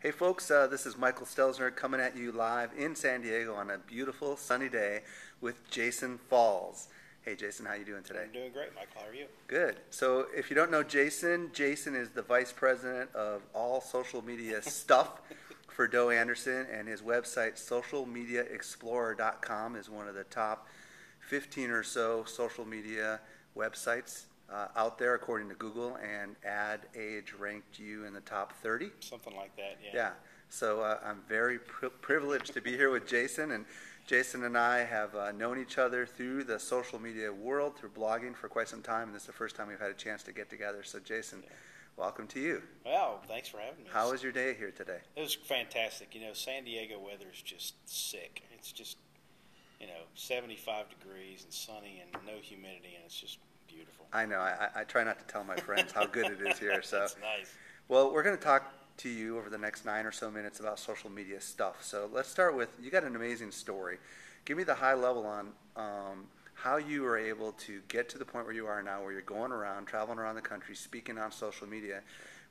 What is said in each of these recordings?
Hey folks, this is Michael Stelzner coming at you live in San Diego on a beautiful sunny day with Jason Falls. Hey Jason, how you doing today? I'm doing great, Michael. How are you? Good. So if you don't know Jason, Jason is the vice president of all social media stuff for Doe Anderson, and his website socialmediaexplorer.com is one of the top 15 or so social media websites out there according to Google, and Ad Age ranked you in the top 30. Something like that, yeah. Yeah. So I'm very privileged to be here with Jason, and Jason and I have known each other through the social media world, through blogging for quite some time, and this is the first time we've had a chance to get together. So Jason, welcome to you. Well, thanks for having me. How was your day here today? It was fantastic. You know, San Diego weather is just sick. It's just, 75 degrees and sunny and no humidity, and it's just beautiful. I know. I try not to tell my friends how good it is here. So That's nice. Well, we're going to talk to you over the next 9 or so minutes about social media stuff. So let's start with, you got an amazing story. Give me the high level on how you were able to get to the point where you are now, where you're going around, traveling around the country, speaking on social media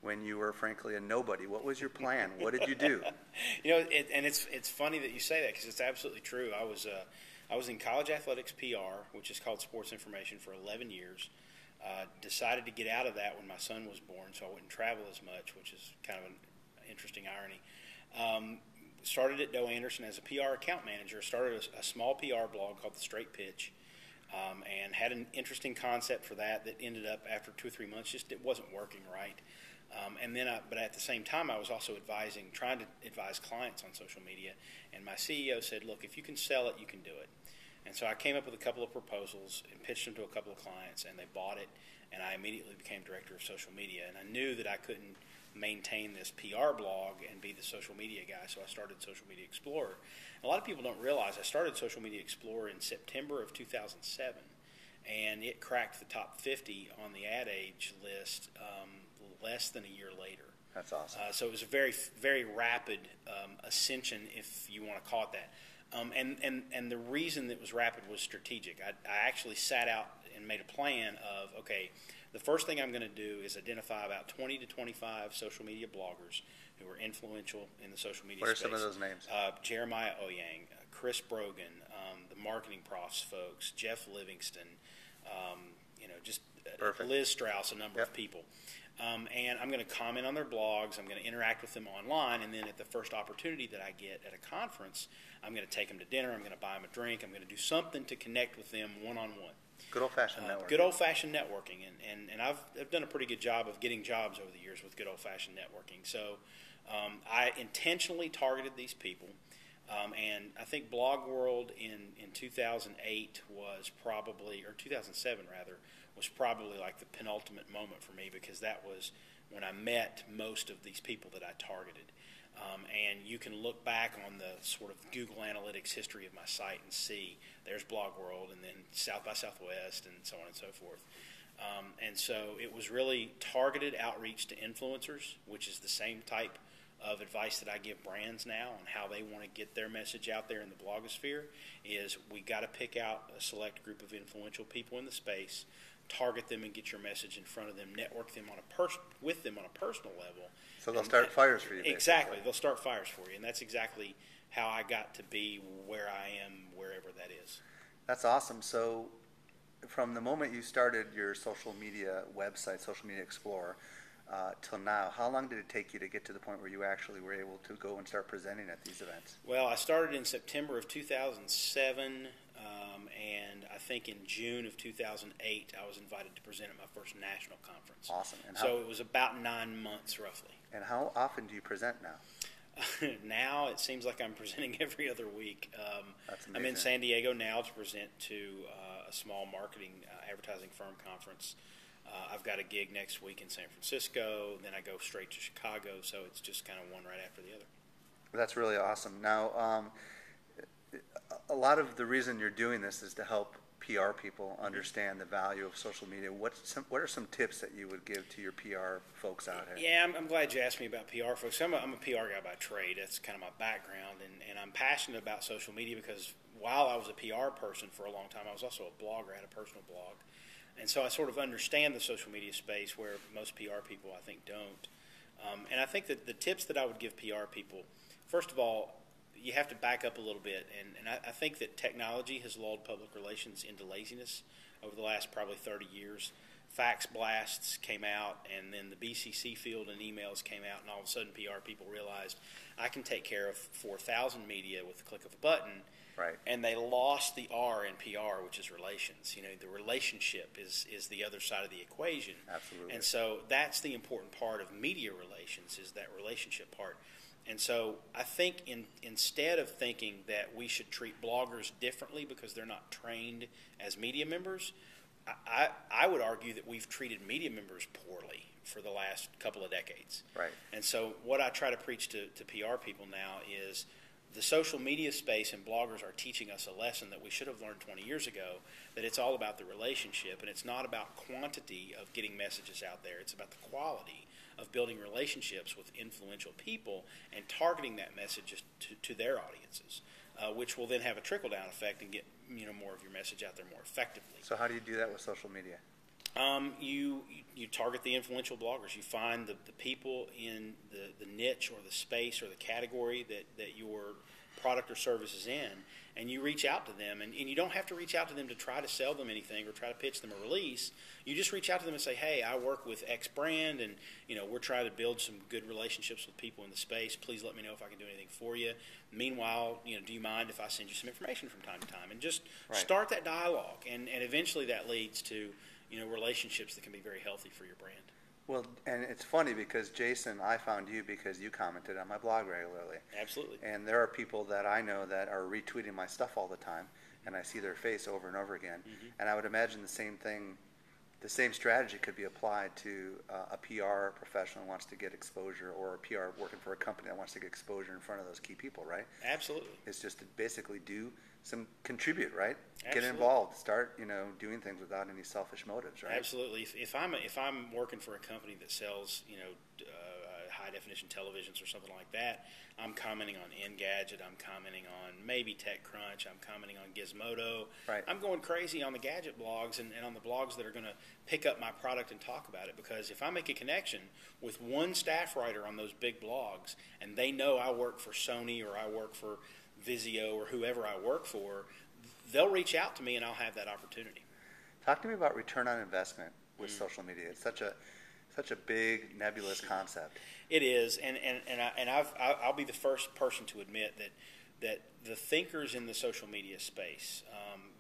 when you were frankly a nobody. What was your plan? What did you do? It's funny that you say that because it's absolutely true. I was in college athletics PR, which is called sports information, for 11 years. Decided to get out of that when my son was born, so I wouldn't travel as much, which is kind of an interesting irony. Started at Doe Anderson as a PR account manager. Started a small PR blog called The Straight Pitch, and had an interesting concept for that ended up after 2 or 3 months it wasn't working right. But at the same time, I was also trying to advise clients on social media. And my CEO said, "Look, if you can sell it, you can do it." And so I came up with a couple of proposals and pitched them to a couple of clients, and they bought it. And I immediately became director of social media. And I knew that I couldn't maintain this PR blog and be the social media guy, so I started Social Media Explorer. And a lot of people don't realize I started Social Media Explorer in September of 2007, and it cracked the top 50 on the Ad Age list less than a year later. That's awesome. So it was a very, very rapid ascension, if you want to call it that. And the reason that it was rapid was strategic. I actually sat out and made a plan of, okay, the first thing I'm going to do is identify about 20 to 25 social media bloggers who are influential in the social media space. What are some of those names? Jeremiah Oyang, Chris Brogan, the Marketing Profs folks, Jeff Livingston, just Perfect. Liz Strauss, a number of people. And I'm going to comment on their blogs. I'm going to interact with them online, and then at the first opportunity that I get at a conference, I'm going to take them to dinner. I'm going to buy them a drink. I'm going to do something to connect with them one-on-one. Good old-fashioned networking. Good old-fashioned networking, and I've done a pretty good job of getting jobs over the years with good old-fashioned networking. So I intentionally targeted these people, and I think Blog World in 2008 was probably, or 2007 rather, was probably like the penultimate moment for me, because that was when I met most of these people that I targeted. And you can look back on the sort of Google Analytics history of my site and see there's Blog World, and then South by Southwest, and so on and so forth. And so it was really targeted outreach to influencers, which is the same type of advice that I give brands now on how they want to get their message out there in the blogosphere. Is we got to pick out a select group of influential people in the space, target them and get your message in front of them, network them with them on a personal level. So they'll start fires for you. Exactly. Basically. They'll start fires for you, and that's exactly how I got to be where I am, wherever that is. That's awesome. So from the moment you started your social media website, Social Media Explorer, till now, how long did it take you to get to the point where you actually were able to go and start presenting at these events? Well, I started in September of 2007, and I think in June of 2008, I was invited to present at my first national conference. Awesome. And so it was about 9 months, roughly. And how often do you present now? Now it seems like I'm presenting every other week. That's amazing. I'm in San Diego now to present to a small marketing advertising firm conference. I've got a gig next week in San Francisco, then I go straight to Chicago, so it's just kind of one right after the other. That's really awesome. Now, a lot of the reason you're doing this is to help PR people understand the value of social media. What are some tips that you would give to your PR folks out here? Yeah, I'm glad you asked me about PR folks. I'm a PR guy by trade. That's kind of my background, and I'm passionate about social media because while I was a PR person for a long time, I was also a blogger. I had a personal blog. And so I sort of understand the social media space where most PR people, I think, don't. And I think that the tips that I would give PR people, first of all, you have to back up a little bit. And I think that technology has lulled public relations into laziness over the last probably 30 years. Fax blasts came out, and then the BCC field and emails came out, and all of a sudden PR people realized I can take care of 4,000 media with the click of a button. Right. And they lost the R in PR, which is relations. The relationship is the other side of the equation. Absolutely. And so that's the important part of media relations, is that relationship part. And so I think instead of thinking that we should treat bloggers differently because they're not trained as media members, I would argue that we've treated media members poorly for the last couple of decades. Right. And so what I try to preach to PR people now is the social media space and bloggers are teaching us a lesson that we should have learned 20 years ago, that it's all about the relationship, and it's not about quantity of getting messages out there. It's about the quality of building relationships with influential people and targeting that message to their audiences, which will then have a trickle-down effect and get more of your message out there more effectively. So how do you do that with social media? You target the influential bloggers. You find the people in the niche or the space or the category that your product or service is in, and you reach out to them. And you don't have to reach out to them to try to sell them anything or try to pitch them a release. You just reach out to them and say, hey, I work with X brand, and we're trying to build some good relationships with people in the space. Please let me know if I can do anything for you. Meanwhile, do you mind if I send you some information from time to time? And just start that dialogue, and eventually that leads to relationships that can be very healthy for your brand. Well, and it's funny because, Jason, I found you because you commented on my blog regularly. Absolutely. And there are people that I know that are retweeting my stuff all the time, and I see their face over and over again. Mm-hmm. And I would imagine the same thing, the same strategy could be applied to a PR professional who wants to get exposure, or a PR working for a company that wants to get exposure in front of those key people, right? Absolutely. It's just to basically contribute, right? Absolutely. Get involved, start, doing things without any selfish motives, right? Absolutely. If I'm working for a company that sells, high definition televisions or something like that, I'm commenting on Engadget, I'm commenting on maybe TechCrunch, I'm commenting on Gizmodo. Right. I'm going crazy on the gadget blogs and on the blogs that are going to pick up my product and talk about it, because if I make a connection with one staff writer on those big blogs and they know I work for Sony or I work for Vizio or whoever I work for, they'll reach out to me and I'll have that opportunity. Talk to me about return on investment with social media. It's such a big nebulous concept. It is, and I'll be the first person to admit that the thinkers in the social media space,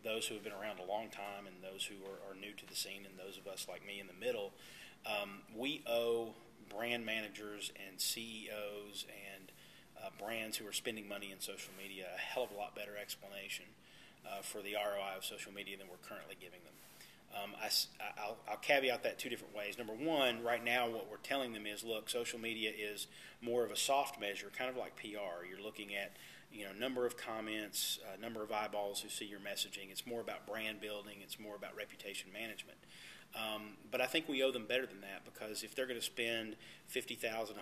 those who have been around a long time and those who are new to the scene and those of us like me in the middle, we owe brand managers and CEOs and brands who are spending money in social media a hell of a lot better explanation for the ROI of social media than we're currently giving them. I'll caveat that two different ways. Number one, right now what we're telling them is, look, social media is more of a soft measure, kind of like PR. You're looking at number of comments, number of eyeballs who see your messaging. It's more about brand building. It's more about reputation management. But I think we owe them better than that, because if they're going to spend $50,000, $100,000,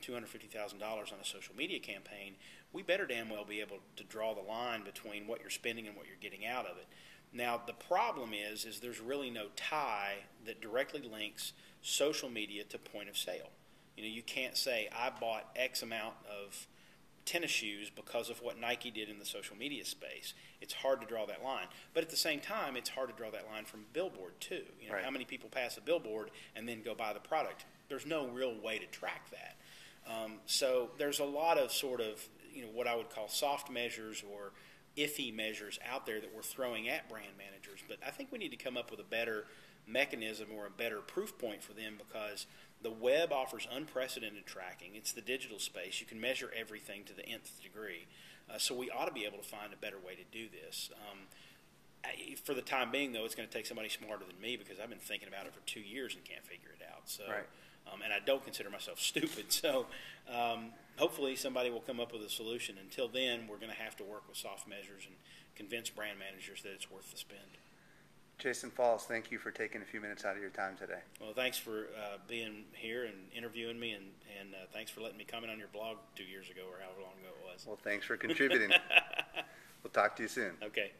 $250,000 on a social media campaign, we better damn well be able to draw the line between what you're spending and what you're getting out of it. Now, the problem is there's really no tie that directly links social media to point of sale. You can't say, I bought X amount of tennis shoes because of what Nike did in the social media space. It's hard to draw that line. But at the same time, it's hard to draw that line from billboard, too. Right. How many people pass a billboard and then go buy the product? There's no real way to track that. So there's a lot of sort of, what I would call soft measures or iffy measures out there that we're throwing at brand managers. But I think we need to come up with a better mechanism or a better proof point for them, because the web offers unprecedented tracking. It's the digital space. You can measure everything to the nth degree. So we ought to be able to find a better way to do this. For the time being, though, it's going to take somebody smarter than me, because I've been thinking about it for 2 years and can't figure it out. So, right. And I don't consider myself stupid. So hopefully somebody will come up with a solution. Until then, we're going to have to work with soft measures and convince brand managers that it's worth the spend. Jason Falls, thank you for taking a few minutes out of your time today. Well, thanks for being here and interviewing me, and thanks for letting me comment on your blog 2 years ago or however long ago it was. Well, thanks for contributing. We'll talk to you soon. Okay.